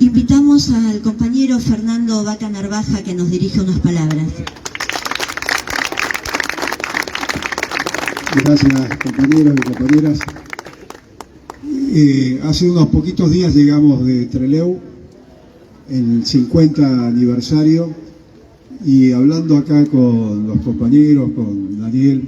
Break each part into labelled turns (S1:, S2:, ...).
S1: Invitamos al compañero Fernando Vaca Narvaja que nos dirige unas palabras.
S2: Gracias, compañeros y compañeras. Hace unos poquitos días llegamos de Trelew, el 50 aniversario, y hablando acá con los compañeros, con Daniel,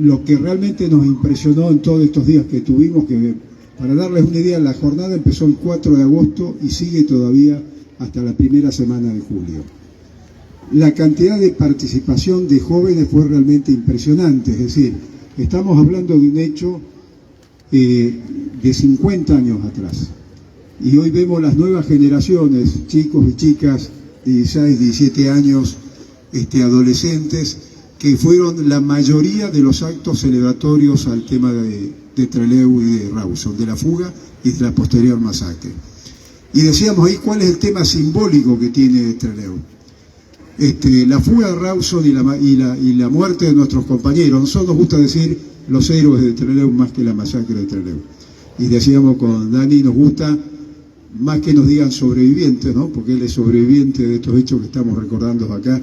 S2: lo que realmente nos impresionó en todos estos días que tuvimos, que para darles una idea, la jornada empezó el 4 de agosto y sigue todavía hasta la primera semana de julio. La cantidad de participación de jóvenes fue realmente impresionante, es decir, estamos hablando de un hecho de 50 años atrás. Y hoy vemos las nuevas generaciones, chicos y chicas de 16, 17 años, adolescentes, que fueron la mayoría de los actos celebratorios al tema de Trelew y de Rawson, de la fuga y de la posterior masacre. Y decíamos ahí cuál es el tema simbólico que tiene Trelew. La fuga de Rawson y la muerte de nuestros compañeros. Nosotros nos gusta decir los héroes de Trelew más que la masacre de Trelew. Y decíamos con Dani, nos gusta más que nos digan sobrevivientes, ¿no? Porque él es sobreviviente de estos hechos que estamos recordando acá.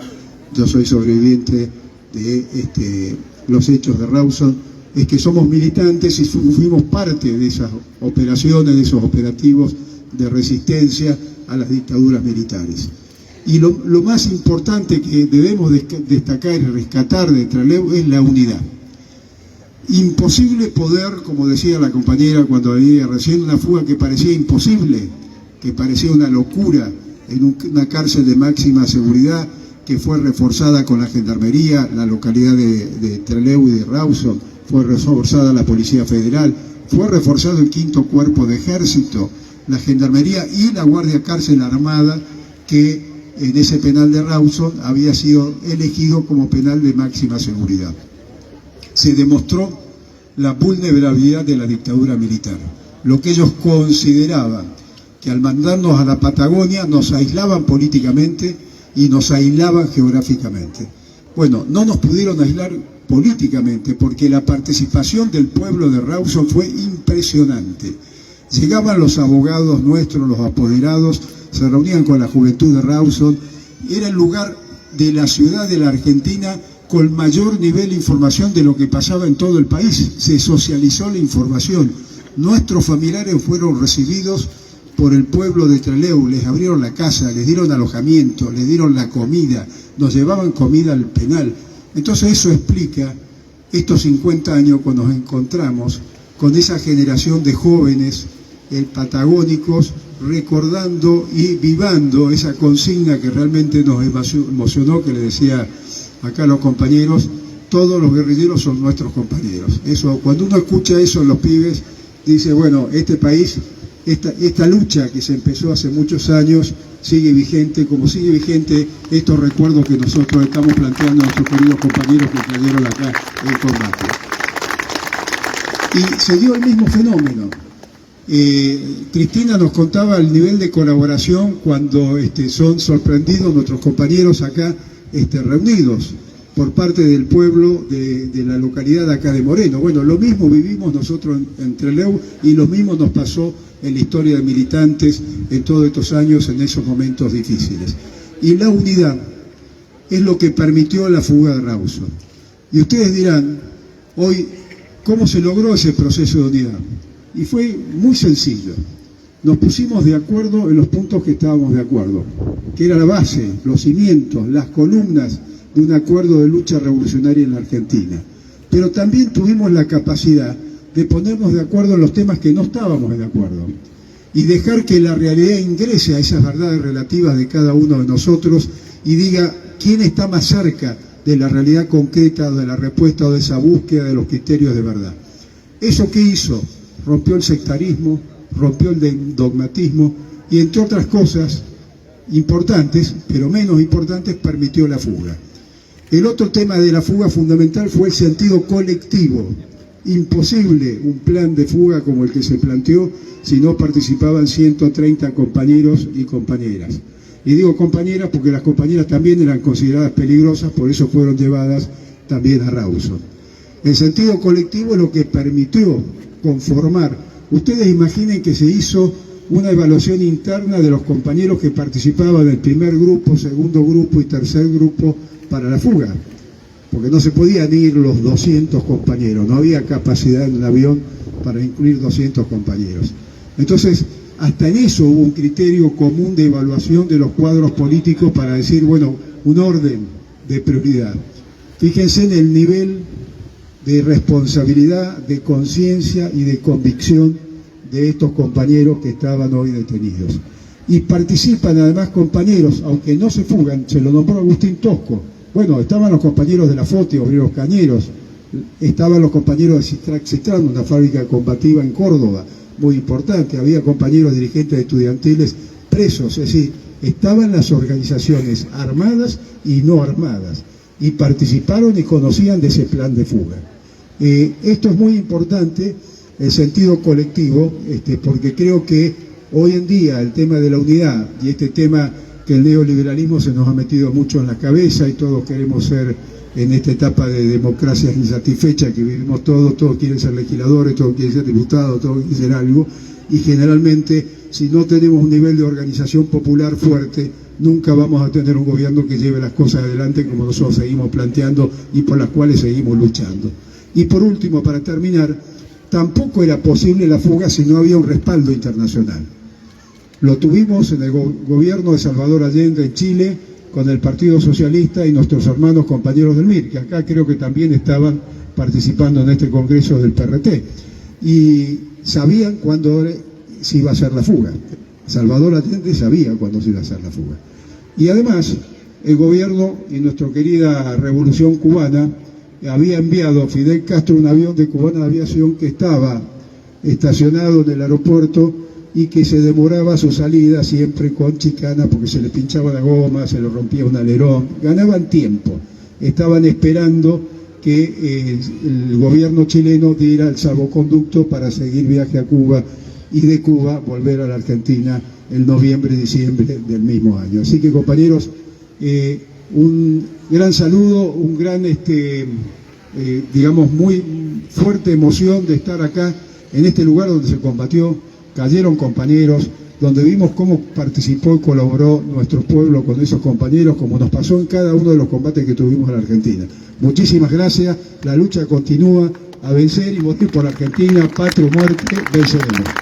S2: Yo soy sobreviviente de los hechos de Rawson. Es que somos militantes y fuimos parte de esas operaciones, de esos operativos de resistencia a las dictaduras militares. Y lo más importante que debemos destacar y rescatar de Trelew es la unidad. Imposible poder, como decía la compañera cuando venía recién, una fuga que parecía imposible, que parecía una locura, en una cárcel de máxima seguridad que fue reforzada con la gendarmería, la localidad de Trelew y de Rawson, fue reforzada la Policía Federal, fue reforzado el 5º Cuerpo de Ejército, la gendarmería y la Guardia Cárcel Armada, que en ese penal de Rawson había sido elegido como penal de máxima seguridad. Se demostró la vulnerabilidad de la dictadura militar. Lo que ellos consideraban que al mandarnos a la Patagonia nos aislaban políticamente y nos aislaban geográficamente. Bueno, no nos pudieron aislar políticamente porque la participación del pueblo de Rawson fue impresionante. Llegaban los abogados nuestros, los apoderados, se reunían con la juventud de Rawson. Era el lugar de la ciudad de la Argentina con mayor nivel de información de lo que pasaba en todo el país. Se socializó la información. Nuestros familiares fueron recibidos por el pueblo de Trelew, les abrieron la casa, les dieron alojamiento, les dieron la comida, nos llevaban comida al penal. Entonces eso explica estos 50 años cuando nos encontramos con esa generación de jóvenes patagónicos, recordando y vivando esa consigna que realmente nos emocionó, que le decía acá a los compañeros, todos los guerrilleros son nuestros compañeros. Eso, cuando uno escucha eso en los pibes, dice, bueno, este país, esta lucha que se empezó hace muchos años, sigue vigente, como sigue vigente estos recuerdos que nosotros estamos planteando a nuestros queridos compañeros que cayeron acá en combate. Y se dio el mismo fenómeno. Cristina nos contaba el nivel de colaboración cuando son sorprendidos nuestros compañeros acá reunidos por parte del pueblo de la localidad de acá de Moreno. Bueno, lo mismo vivimos nosotros en Trelew y lo mismo nos pasó en la historia de militantes en todos estos años, en esos momentos difíciles. Y la unidad es lo que permitió la fuga de Rawson. Y ustedes dirán, hoy, ¿cómo se logró ese proceso de unidad? Y fue muy sencillo. Nos pusimos de acuerdo en los puntos que estábamos de acuerdo, que era la base, los cimientos, las columnas de un acuerdo de lucha revolucionaria en la Argentina. Pero también tuvimos la capacidad de ponernos de acuerdo en los temas que no estábamos de acuerdo y dejar que la realidad ingrese a esas verdades relativas de cada uno de nosotros y diga quién está más cerca de la realidad concreta, de la respuesta o de esa búsqueda de los criterios de verdad. ¿Eso qué hizo? Rompió el sectarismo, rompió el dogmatismo y, entre otras cosas importantes, pero menos importantes, permitió la fuga. El otro tema de la fuga fundamental fue el sentido colectivo. Imposible un plan de fuga como el que se planteó si no participaban 130 compañeros y compañeras. Y digo compañeras porque las compañeras también eran consideradas peligrosas, por eso fueron llevadas también a Rawson. El sentido colectivo es lo que permitió conformar. Ustedes imaginen que se hizo una evaluación interna de los compañeros que participaban del primer grupo, segundo grupo y tercer grupo para la fuga, porque no se podían ir los 200 compañeros, no había capacidad en el avión para incluir 200 compañeros. Entonces, hasta en eso hubo un criterio común de evaluación de los cuadros políticos para decir, bueno, un orden de prioridad. Fíjense en el nivel de responsabilidad, de conciencia y de convicción de estos compañeros que estaban hoy detenidos. Y participan además compañeros, aunque no se fugan, se lo nombró Agustín Tosco. Bueno, estaban los compañeros de la FOTE, Obreros Cañeros, estaban los compañeros de Cistrac Citran, una fábrica combativa en Córdoba, muy importante, había compañeros dirigentes estudiantiles presos, es decir, estaban las organizaciones armadas y no armadas, y participaron y conocían de ese plan de fuga. Esto es muy importante, el sentido colectivo, porque creo que hoy en día el tema de la unidad y este tema que el neoliberalismo se nos ha metido mucho en la cabeza y todos queremos ser en esta etapa de democracia insatisfecha que vivimos todos quieren ser legisladores, todos quieren ser diputados, todos quieren ser algo, y generalmente si no tenemos un nivel de organización popular fuerte, nunca vamos a tener un gobierno que lleve las cosas adelante como nosotros seguimos planteando y por las cuales seguimos luchando. Y por último, para terminar, tampoco era posible la fuga si no había un respaldo internacional. Lo tuvimos en el gobierno de Salvador Allende en Chile, con el Partido Socialista y nuestros hermanos compañeros del MIR, que acá creo que también estaban participando en este congreso del PRT, y sabían cuándo se iba a hacer la fuga. Salvador Allende sabía cuándo se iba a hacer la fuga. Y además, el gobierno y nuestra querida Revolución Cubana había enviado a Fidel Castro un avión de Cubana de Aviación que estaba estacionado en el aeropuerto y que se demoraba su salida siempre con chicana porque se le pinchaba la goma, se le rompía un alerón, ganaban tiempo, estaban esperando que el gobierno chileno diera el salvoconducto para seguir viaje a Cuba y de Cuba volver a la Argentina en noviembre y diciembre del mismo año. Así que compañeros, un gran saludo, un gran, digamos, muy fuerte emoción de estar acá en este lugar donde se combatió. Cayeron compañeros, donde vimos cómo participó y colaboró nuestro pueblo con esos compañeros, como nos pasó en cada uno de los combates que tuvimos en la Argentina. Muchísimas gracias, la lucha continúa, a vencer y morir por la Argentina, patria o muerte, venceremos.